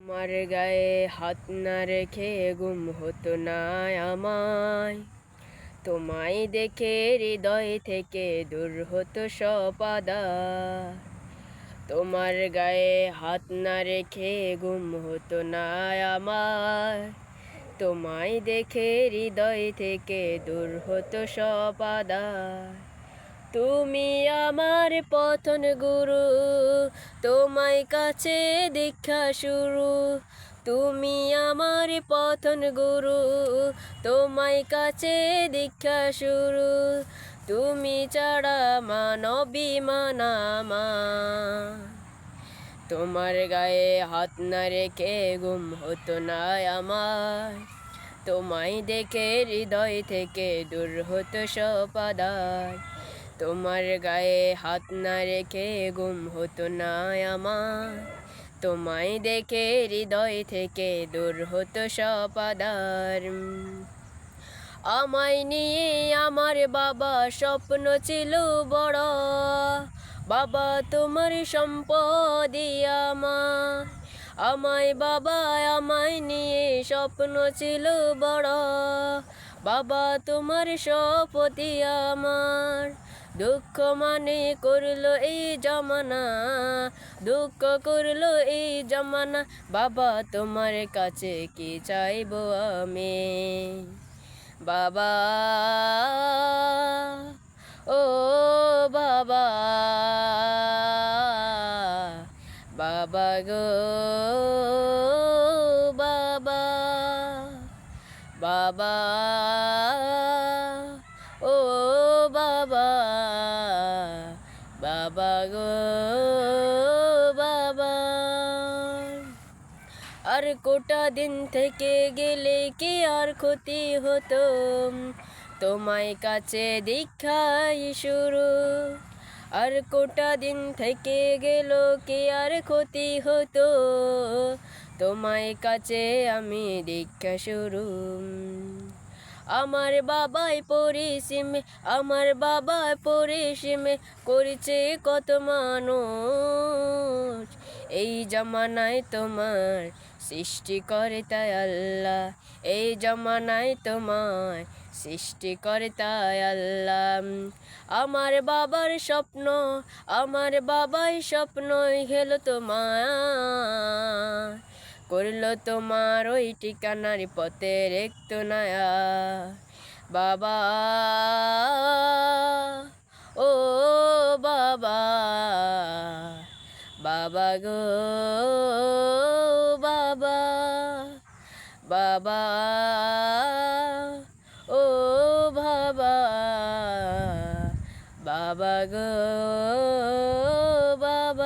আমার গায়ে হাত না রেখে ঘুম হতো না আমায়, তোমায় দেখে হৃদয় থেকে দূর হতো সব আদার। তোমার গায়ে হাত না রেখে ঘুম হতো না আমার, তোমায় দেখে হৃদয় থেকে দূর হতো সব আদার। তুমি আমার পথন গুরু, তোমায় কাছে দীক্ষা শুরু। তুমি আমার পথন গুরু, তোমায় কাছে দীক্ষা শুরু। তুমি ছাড়া মানবী মানামা, তোমার গায়ে হাত না রেখে ঘুম হতো না আমার, তোমায় দেখে হৃদয় থেকে দূর হতো সব আদার। তোমার গায়ে হাত না রেখে ঘুম হতো না আমার, তোমায় দেখে হৃদয় থেকে দূর হতো সব আদার। আমায় নিয়ে আমার বাবা স্বপ্ন ছিল বড়, বাবা তোমার সম্পদই আমার। আমায় নিয়ে স্বপ্ন ছিল বড়, বাবা তোমার শপথই আমার। দুঃখ মানে করলো এই জমানা, দুঃখ করলো এই জমানা, বাবা তোমার কাছে কি চাইবো আমি। বাবা ও বাবা, বাবা গো বাবা, বাবা ও বাবা, বাবা গো বাবা। আর কোটা দিন থেকে গেলে কি আর ক্ষতি হতো, তোমায় কাছে দীক্ষাই শুরু। আর কোটা দিন থেকে গেল কি আর ক্ষতি হতো, তোমায় কাছে আমি দীক্ষা শুরু। আমার বাবাই পরিসীমে, আমার বাবাই পরিসীমে করেছে কত মানুষ। এই জমানায় তোমার সৃষ্টি করে তাই আল্লাহ, এই জমানায় তোমার সৃষ্টি করে তাই আল্লাহ। আমার বাবার স্বপ্ন, আমার বাবাই স্বপ্ন গেল তোমার, করলো তোমার ওই ঠিকানার পথের একটু নয়া। বাবা ও বাবা, বাবা গো বাবা, বাবা ও বাবা, বাবা গো বাবা।